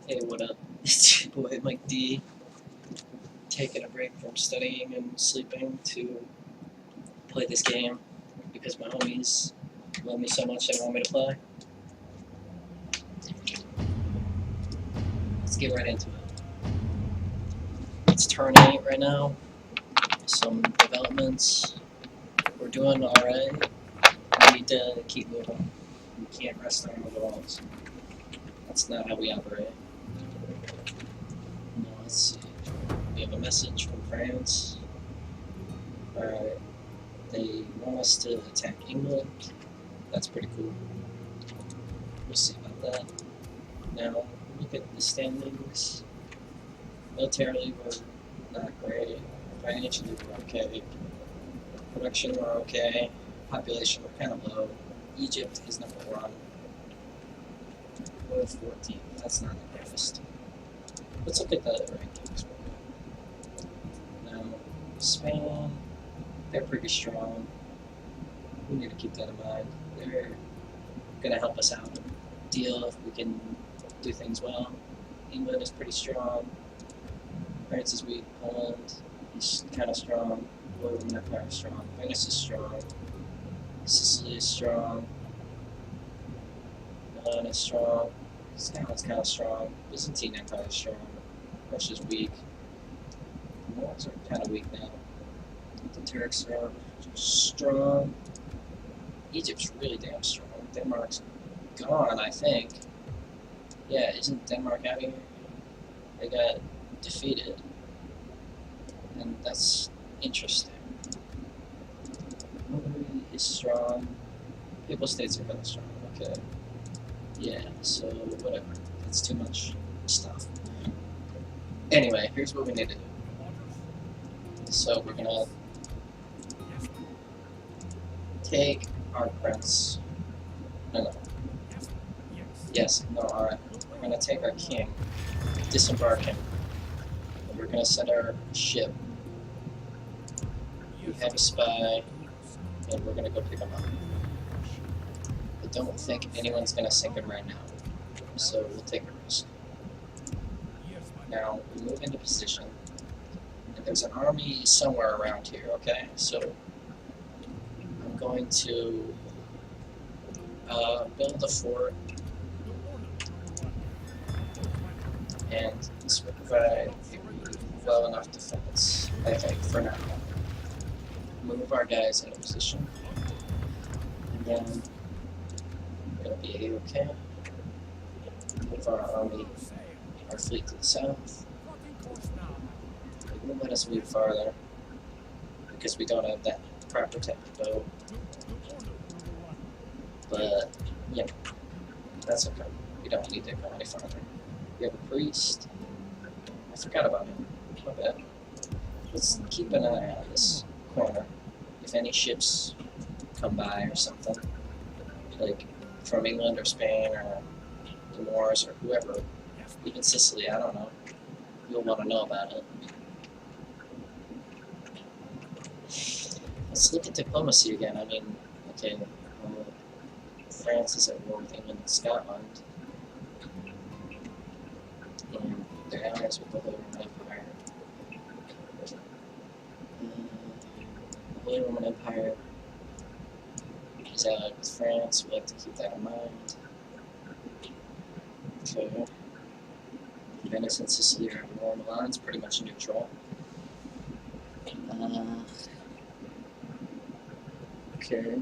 Hey, what up? It's your boy Mike D, taking a break from studying and sleeping to play this game because my homies love me so much they want me to play. Let's get right into it. It's turn 8 right now. Some developments. We're doing alright. We need to keep moving. We can't rest on our laurels. That's not how we operate. No, let's see. We have a message from France. Alright. They want us to attack England. That's pretty cool. We'll see about that. Now, look at the standings. Militarily, we're not great. Financially, we're okay. Production, we're okay. Population, we're kind of low. Egypt is number 1. We're 14. That's not the greatest. Let's look at the rankings. Now, Spain, they're pretty strong. We need to keep that in mind. They're going to help us out. Deal if we can do things well. England is pretty strong. France is weak. Poland is kind of strong. Holy Roman Empire is strong. Venice is strong. Sicily is strong. Milan is strong. Scotland's kind of strong. Byzantine Empire is strong. Russia's weak. The Moors are kind of weak now. The Turks are strong. Egypt's really damn strong. Denmark's gone, I think. Yeah, isn't Denmark out here? They got defeated. And that's interesting. Hungary is strong. Papal states are kind of strong. Okay. Yeah, so whatever. That's too much stuff. Anyway, here's what we need to do. So we're gonna take our prince. No. Yes, no, alright. We're gonna take our king, disembark him. And we're gonna send our ship. We have a spy, and we're gonna go pick him up. I don't think anyone's gonna sink him right now, so we'll take a risk. Now, we move into position, and there's an army somewhere around here, okay? So, I'm going to build a fort, and this will provide well enough defense, I think, for now. Move our guys into position, and then it'll be okay. Move our army, our fleet to the south. It won't let us move farther because we don't have that proper type of boat. But, yeah, that's okay. We don't need to go any farther. We have a priest. I forgot about him. My bad. Let's keep an eye on this corner. If any ships come by or something, like from England or Spain or the Moors or whoever, even Sicily, I don't know, you'll want to know about it. Let's look at diplomacy again. I mean, okay, France is at war with England and Scotland, and they're allies with the Holy Roman Empire. The Holy Roman Empire is allied with France. We have to keep that in mind. Okay. Venice and Sicily are at war. Milan's pretty much neutral. Okay.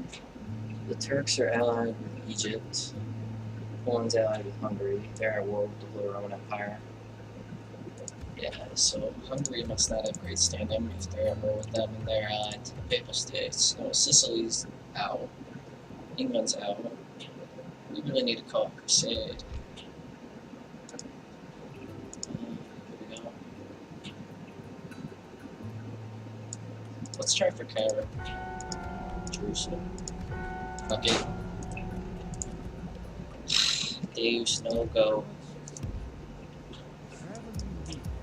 The Turks are allied with Egypt. Poland's allied with Hungary. They're at war with the Holy Roman Empire. Yeah, so Hungary must not have great standing if they're at war with them and they're allied to the Papal States. So Sicily's out. England's out. We really need to call a crusade. Here we go. Let's try for Cairo. Jerusalem. Okay. Deus, no go.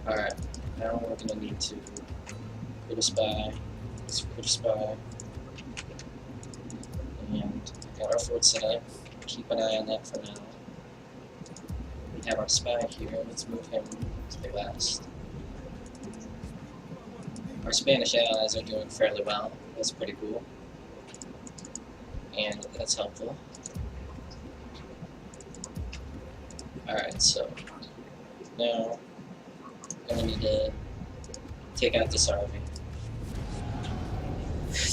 Alright, now we're gonna need to put a spy. Let's put a spy. And got our fort set up. Keep an eye on that for now. We have our spy here. Let's move him to the west. Our Spanish allies are doing fairly well. That's pretty cool. And that's helpful. Alright, so now I'm gonna need to take out this army.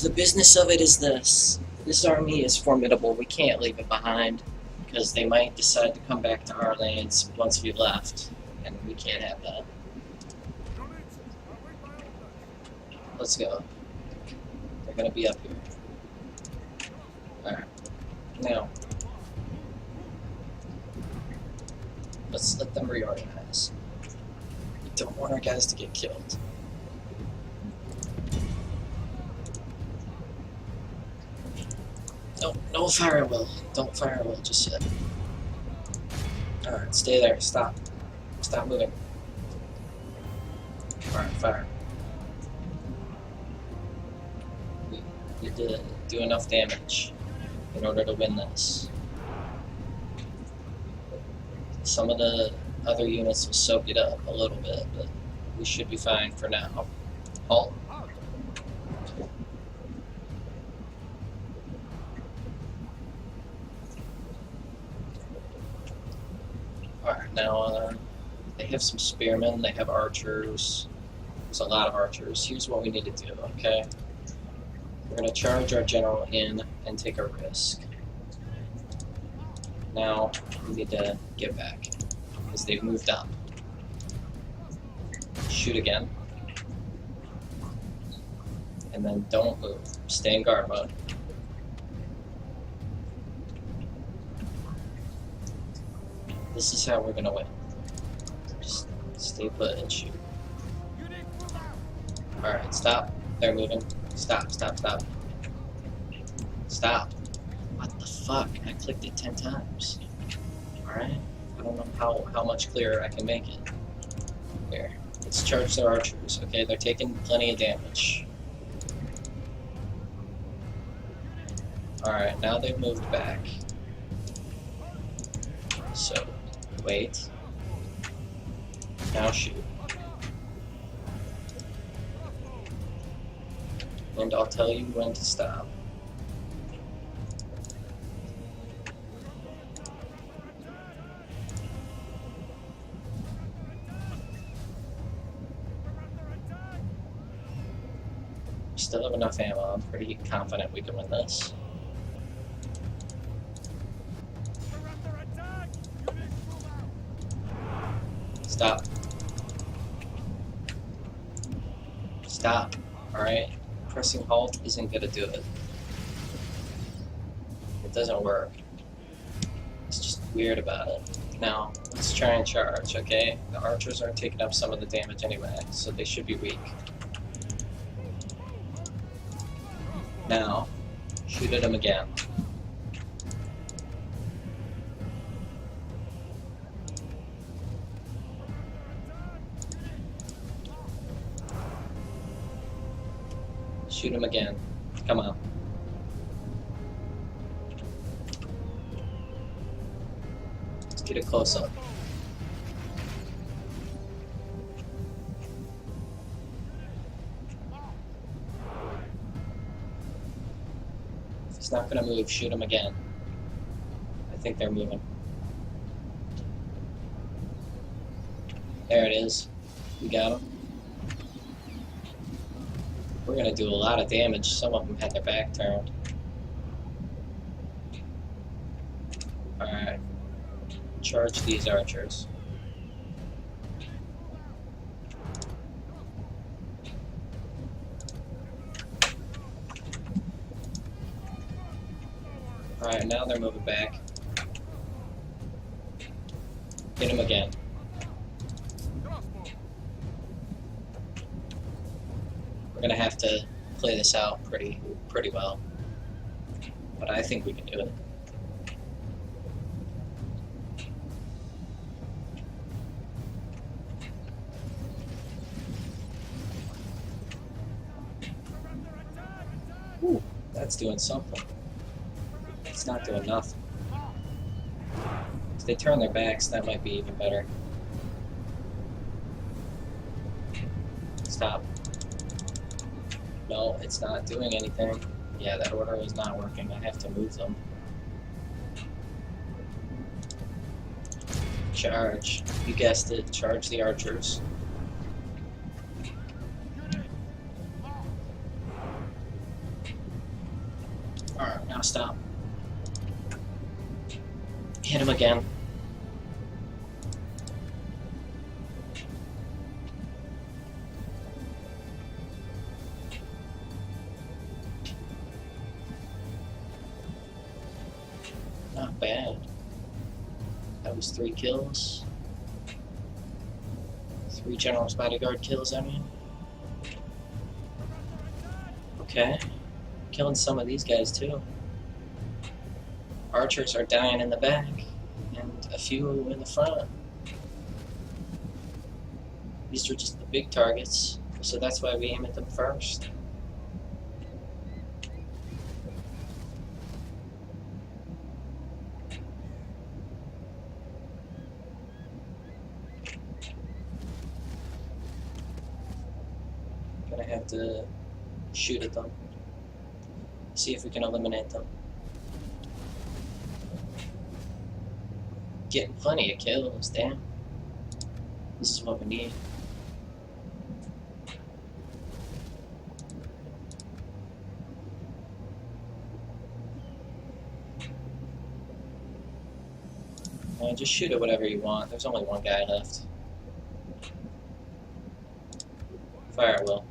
The business of it is this. This army is formidable. We can't leave it behind because they might decide to come back to our lands once we've left, and we can't have that. Let's go. They're gonna be up here. Alright. Now, let's let them reorganize. We don't want our guys to get killed. No fire will. Don't fire will just yet. Alright, stay there. Stop. Stop moving. Alright, fire. We need to do enough damage in order to win this. Some of the other units will soak it up a little bit, but we should be fine for now. Halt. Alright, now they have some spearmen, they have archers. There's a lot of archers. Here's what we need to do, okay? We're going to charge our general in and take a risk. Now, we need to get back, because they've moved up. Shoot again. And then don't move. Stay in guard mode. This is how we're gonna win. Just stay put and shoot. Alright, stop. They're moving. Stop, stop, stop. Stop. What the fuck? I clicked it 10 times. Alright? I don't know how much clearer I can make it. Here. Let's charge their archers. Okay, they're taking plenty of damage. Alright, now they've moved back. So, wait. Now shoot. And I'll tell you when to stop. We still have enough ammo. I'm pretty confident we can win this. Stop. Stop. Alright? Pressing halt isn't gonna do it. It doesn't work. It's just weird about it. Now, let's try and charge, okay? The archers are taking up some of the damage anyway, so they should be weak. Now, shoot at them again. Shoot him again. Come on. Let's get a close up. If he's not gonna move, shoot him again. I think they're moving. There it is. We got him. We're gonna do a lot of damage. Some of them had their back turned. Alright. Charge these archers. Alright, now they're moving back. Hit him again. We're gonna have to play this out pretty well, but I think we can do it. Ooh, that's doing something. It's not doing nothing. If they turn their backs, that might be even better. Stop. No, it's not doing anything. Yeah, that order is not working. I have to move them. Charge. You guessed it. Charge the archers. Alright, now stop. Hit him again. Not bad. That was 3 kills. 3 General's Bodyguard kills, I mean. Okay. Killing some of these guys too. Archers are dying in the back, and a few in the front. These are just the big targets, so that's why we aim at them first. Gonna have to shoot at them. See if we can eliminate them. Getting plenty of kills, damn. This is what we need. Just shoot at whatever you want. There's only one guy left. Fire at will.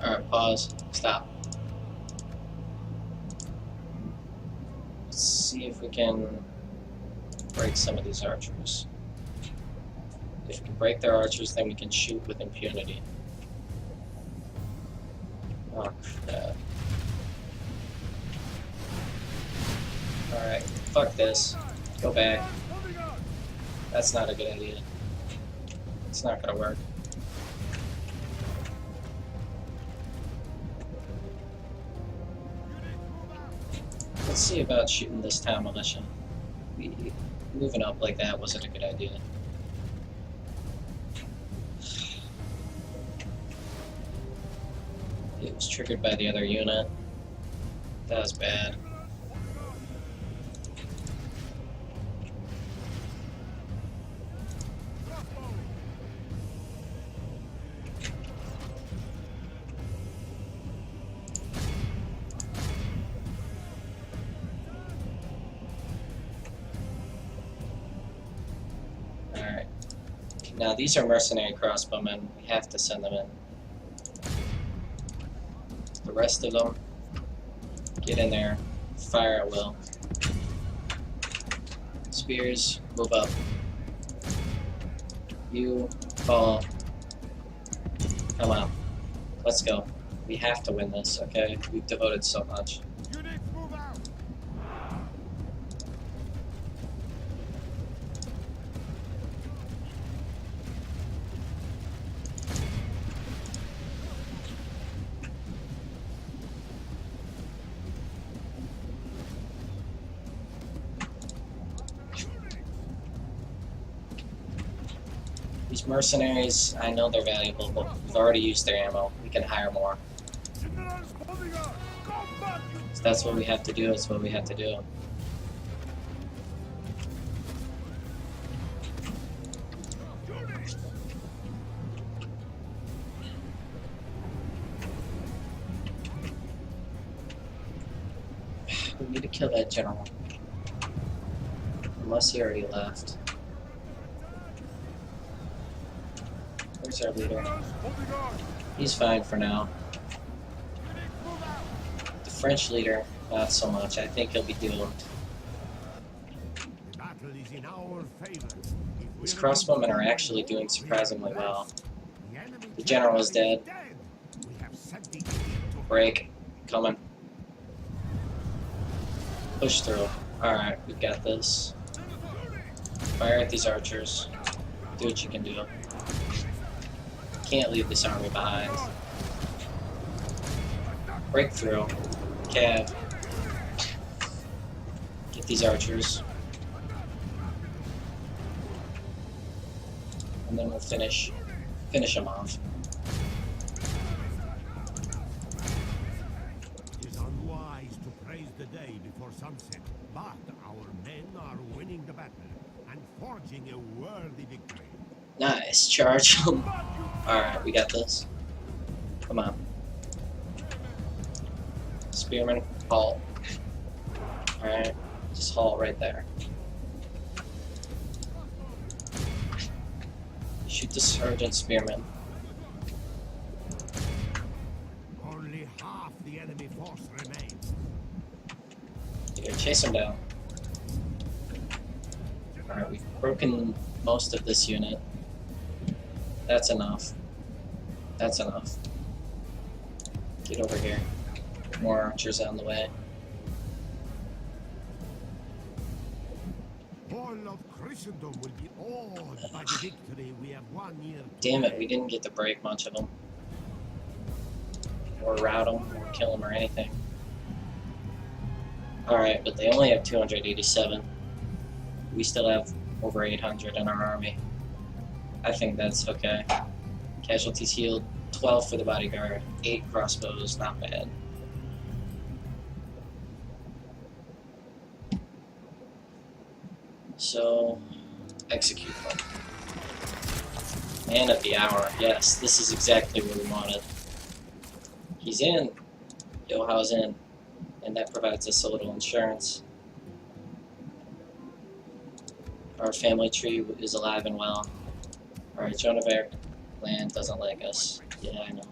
Alright, pause. Stop. Let's see if we can break some of these archers. If we can break their archers, then we can shoot with impunity. Oh, crap. Alright, fuck this. Go back. That's not a good idea. It's not gonna work. Let's see about shooting this town militia. Moving up like that wasn't a good idea. It was triggered by the other unit. That was bad. Alright. Now these are mercenary crossbowmen. We have to send them in. The rest of them, get in there, fire at will. Spears, move up. You, fall. Come on. Let's go. We have to win this, okay? We've devoted so much. These mercenaries, I know they're valuable, but we've already used their ammo. We can hire more. So that's what we have to do, it's what we have to do. We need to kill that general. Unless he already left. Where's our leader? He's fine for now. The French leader, not so much. I think he'll be doomed. These crossbowmen are actually doing surprisingly well. The general is dead. Break. Coming. Push through. Alright, we've got this. Fire at these archers. Do what you can do. Can't leave this army behind. Break through. Cab. Get these archers. And then we'll finish them off. It is unwise to praise the day before sunset, but our men are winning the battle and forging a worthy victory. Nice, charge them. Alright, we got this. Come on. Spearman, halt. Alright, just halt right there. Shoot the sergeant spearman. Only half the enemy force remains. Here, chase him down. Alright, we've broken most of this unit. That's enough. That's enough. Get over here. More archers on the way. All of Christendom will be awed by the victory we have won here. Damn it, we didn't get to break much of them. Or rout them, or kill them, or anything. Alright, but they only have 287. We still have over 800 in our army. I think that's okay. Casualties healed, 12 for the bodyguard, 8 crossbows, not bad. So, execute them. Man of the hour, yes, this is exactly what we wanted. He's in. Yohao's in. And that provides us a little insurance. Our family tree is alive and well. Alright, Joan of Arc land doesn't like us. Yeah, I know.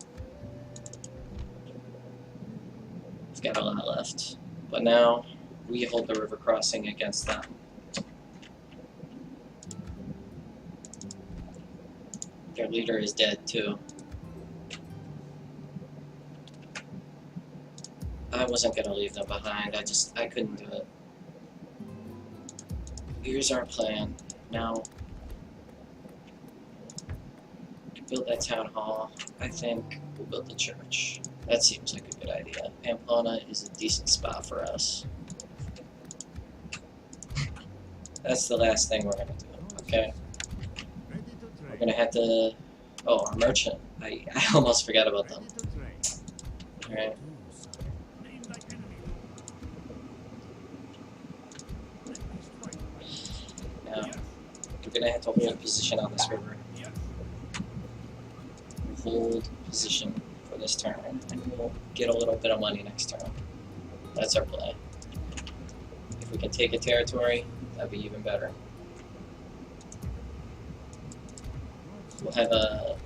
We've got a lot left. But now, we hold the river crossing against them. Their leader is dead too. I wasn't gonna leave them behind, I couldn't do it. Here's our plan. Now, build that town hall. I think we'll build the church. That seems like a good idea. Pamplona is a decent spot for us. That's the last thing we're gonna do, okay? We're gonna have to... Oh, our merchant. I almost forgot about them. Alright. Now, we're gonna have to hold position on this river. Hold position for this turn, and we'll get a little bit of money next turn. That's our play. If we can take a territory, that'd be even better. We'll have a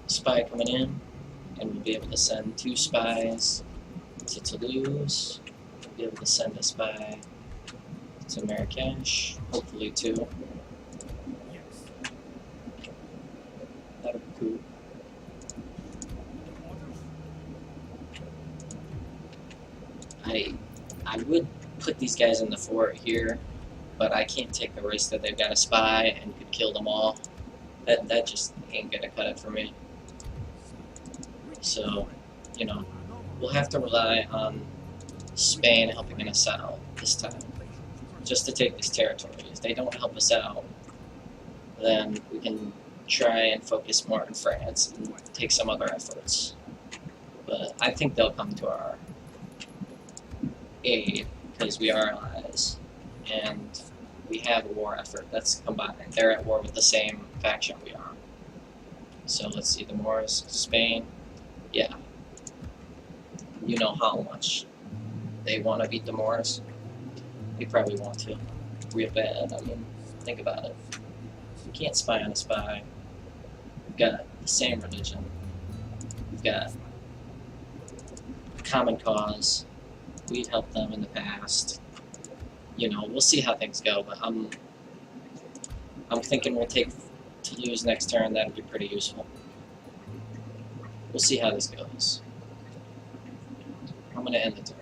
spy coming in, and we'll be able to send 2 spies to Toulouse. We'll be able to send a spy to Marrakesh, hopefully 2. That'll be cool. I would put these guys in the fort here, but I can't take the risk that they've got a spy and could kill them all. That just ain't gonna cut it for me. So, you know, we'll have to rely on Spain helping us out this time, just to take this territory. If they don't help us out, then we can try and focus more on France and take some other efforts. But I think they'll come to our aid, because we are allies, and we have a war effort that's combined. They're at war with the same faction we are. So let's see, the Moors, Spain, yeah. You know how much they want to beat the Moors. They probably want to. Real bad, I mean, think about it. We can't spy on a spy. We've got the same religion. We've got a common cause. We've helped them in the past. You know, we'll see how things go, but I'm thinking we'll take Toulouse next turn. That'd be pretty useful. We'll see how this goes. I'm gonna end the turn.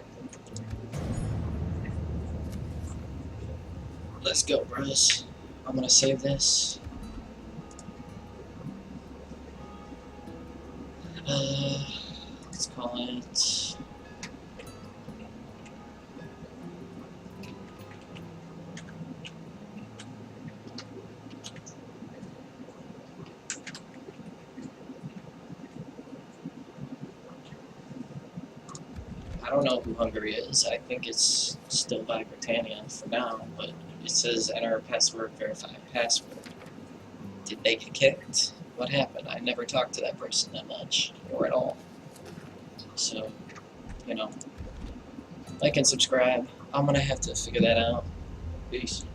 Let's go, bros. I'm gonna save this. Let's call it. I don't know who Hungary is. I think it's still by Britannia for now, but it says enter a password, verify password. Did they get kicked? What happened? I never talked to that person that much, or at all. So, you know, like and subscribe. I'm gonna have to figure that out. Peace.